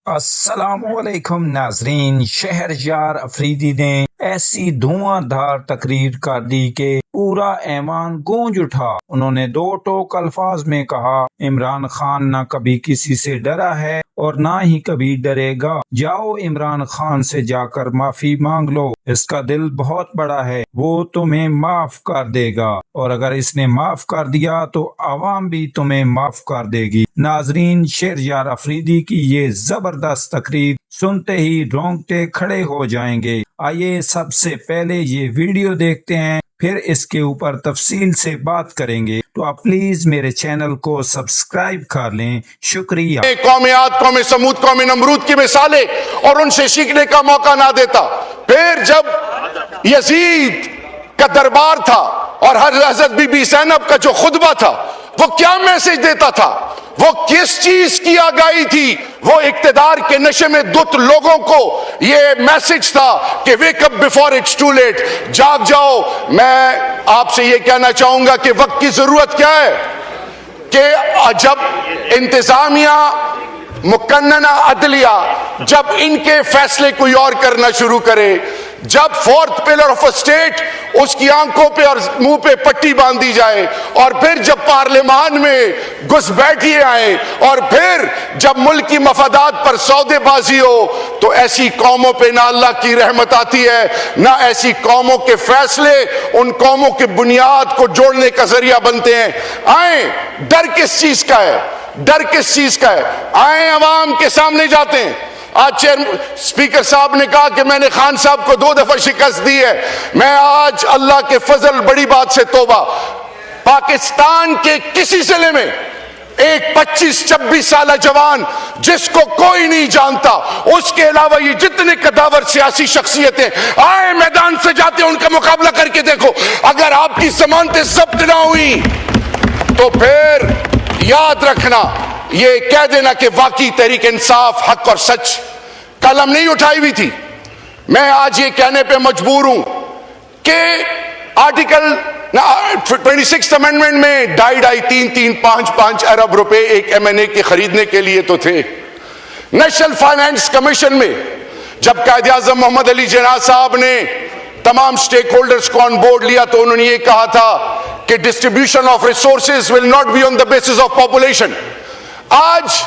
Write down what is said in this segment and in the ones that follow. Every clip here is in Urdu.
السلام علیکم ناظرین، شہریار افریدی نے ایسی دھواں دھار تقریر کر دی کہ پورا ایوان گونج اٹھا۔ انہوں نے دو ٹوک الفاظ میں کہا، عمران خان نہ کبھی کسی سے ڈرا ہے اور نہ ہی کبھی ڈرے گا۔ جاؤ عمران خان سے جا کر معافی مانگ لو، اس کا دل بہت بڑا ہے، وہ تمہیں معاف کر دے گا، اور اگر اس نے معاف کر دیا تو عوام بھی تمہیں معاف کر دے گی۔ ناظرین، شہریار افریدی کی یہ زبردست تقریر سنتے ہی رونگٹے کھڑے ہو جائیں گے۔ آئیے سب سے پہلے یہ ویڈیو دیکھتے ہیں، پھر اس کے اوپر تفصیل سے بات کریں گے، تو آپ پلیز میرے چینل کو سبسکرائب کر لیں۔ شکریہ۔ قوم عاد، قوم سمود، قوم نمرود کی مثالیں اور ان سے سیکھنے کا موقع نہ دیتا۔ پھر جب یزید کا دربار تھا اور حضرت بی بی زینب کا جو خطبہ تھا، وہ کیا میسج دیتا تھا؟ وہ کس چیز کی آگاہی تھی؟ وہ اقتدار کے نشے میں دھت لوگوں کو یہ میسج تھا کہ wake up before it's too late، جاگ جاؤ۔ میں آپ سے یہ کہنا چاہوں گا کہ وقت کی ضرورت کیا ہے کہ جب انتظامیہ، مقننہ عدلیہ، جب ان کے فیصلے کوئی اور کرنا شروع کرے، جب fourth pillar of a state اس کی آنکھوں پہ اور منہ پہ پٹی باندھی جائے، اور پھر جب پارلیمان میں گھس بیٹھیے آئیں، اور پھر جب ملک کی مفادات پر سودے بازی ہو، تو ایسی قوموں پہ نہ اللہ کی رحمت آتی ہے، نہ ایسی قوموں کے فیصلے ان قوموں کی بنیاد کو جوڑنے کا ذریعہ بنتے ہیں۔ آئیں، ڈر کس چیز کا ہے؟ ڈر کس چیز کا ہے؟ آئیں عوام کے سامنے جاتے ہیں۔ آج اسپیکر صاحب نے کہا کہ میں نے خان صاحب کو 2 دفعہ شکست دی ہے۔ میں آج اللہ کے فضل، بڑی بات سے توبہ، پاکستان کے کسی ضلع میں ایک 25-26 سالہ جوان جس کو کوئی نہیں جانتا، اس کے علاوہ یہ جتنے قداور سیاسی شخصیتیں آئے میدان سے جاتے ہیں، ان کا مقابلہ کر کے دیکھو۔ اگر آپ کی ضمانتیں ضبط نہ ہوئی تو پھر یاد رکھنا، یہ کہہ دینا کہ واقعی تحریک انصاف، حق اور سچ قلم نہیں اٹھائی ہوئی تھی۔ میں آج یہ کہنے پہ مجبور ہوں کہ آرٹیکل 26 امینڈمنٹ میں 2.5 ارب روپے ایک M&A کے خریدنے کے لیے تو تھے۔ نیشنل فائنانس کمیشن میں جب قائد اعظم محمد علی جناح صاحب نے تمام سٹیک ہولڈرز کو آن بورڈ لیا تو انہوں نے یہ کہا تھا کہ distribution of resources will not be on the basis of population. آج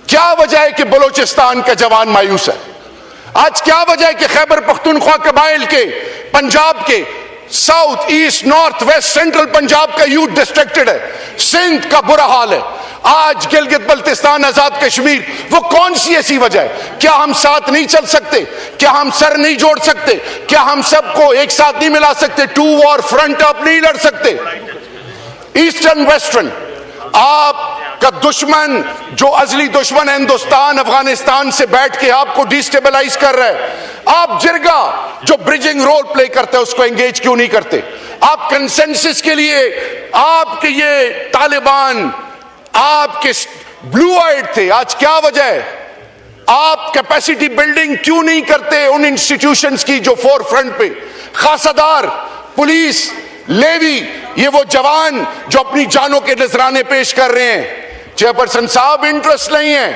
کیا وجہ ہے کہ بلوچستان کا جوان مایوس ہے؟ آج کیا وجہ ہے کہ خیبر پختونخوا قبائل کے، پنجاب کے، south, east, north, west, central Punjab کا یوتھ ڈسٹریکٹڈ ہے؟ سندھ کا برا حال ہے، آج گلگت بلتستان، آزاد کشمیر، وہ کون سی ایسی وجہ ہے؟ کیا ہم ساتھ نہیں چل سکتے؟ کیا ہم سر نہیں جوڑ سکتے؟ کیا ہم سب کو ایک ساتھ نہیں ملا سکتے؟ 2 وار فرنٹ اپ نہیں لڑ سکتے؟ ایسٹرن ویسٹرن، آپ کا دشمن جو ازلی دشمن ہے ہندوستان، افغانستان سے بیٹھ کے آپ کو ڈیسٹیبلائز کر رہا ہے، آپ جرگا جو برجنگ رول پلے کرتا ہے اس کو انگیج کیوں نہیں کرتے؟ آپ کنسنسس کے لیے، آپ کے یہ طالبان آپ کے بلو آئیڈ تھے، آج کیا وجہ ہے؟ آپ کیپیسٹی بلڈنگ کیوں نہیں کرتے ان انسٹیٹیوشنز کی جو فور فرنٹ پہ؟ خاصدار، پولیس، لیوی، یہ وہ جوان جو اپنی جانوں کے نذرانے پیش کر رہے ہیں۔ چیئرپرسن صاحب، انٹرسٹ نہیں ہے،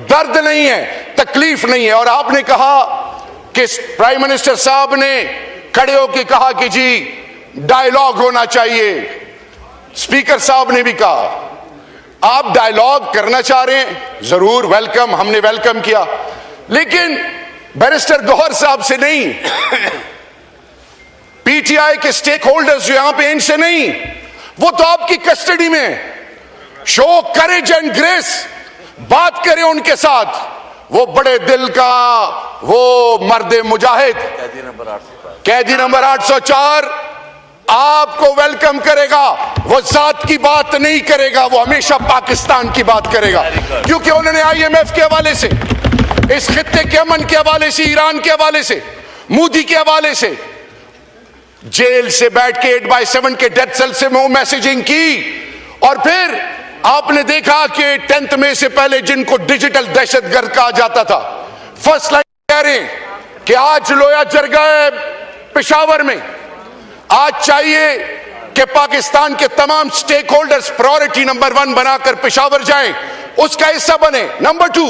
درد نہیں ہے، تکلیف نہیں ہے۔ اور آپ نے کہا کہ پرائم منسٹر صاحب نے کھڑے ہو کے کہا کہ جی ڈائیلاگ ہونا چاہیے۔ اسپیکر صاحب نے بھی کہا آپ ڈائیلاگ کرنا چاہ رہے ہیں، ضرور ویلکم، ہم نے ویلکم کیا، لیکن بیرسٹر گوہر صاحب سے نہیں، پی ٹی آئی کے سٹیک ہولڈرز جو یہاں پہ، ان سے نہیں، وہ تو آپ کی کسٹڈی میں۔ شو کریج اینڈ گریس، بات کریں ان کے ساتھ، وہ بڑے دل کا، وہ مرد مجاہد، قیدی نمبر 804 آپ کو ویلکم کرے گا، وہ ذات کی بات نہیں کرے گا، وہ ہمیشہ پاکستان کی بات کرے گا، کیونکہ انہوں نے IMF کے حوالے سے، اس خطے کے امن کے حوالے سے، ایران کے حوالے سے، مودی کے حوالے سے، جیل سے بیٹھ کے 8/7 کے ڈیتھ سیل سے وہ میسیجنگ کی، اور پھر آپ نے دیکھا کہ 10 مئی سے پہلے جن کو ڈیجیٹل دہشت گرد کہا جاتا تھا، فرسٹ لائن کہہ رہے ہیں کہ آج لویا جرگا ہے پشاور میں، آج چاہیے کہ پاکستان کے تمام سٹیک ہولڈرز پرائورٹی نمبر 1 بنا کر پشاور جائیں، اس کا حصہ بنے۔ Number 2،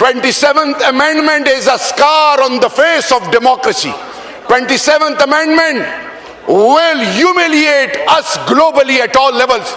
27th amendment is a scar on the face of democracy. 27th amendment will humiliate us globally at all levels.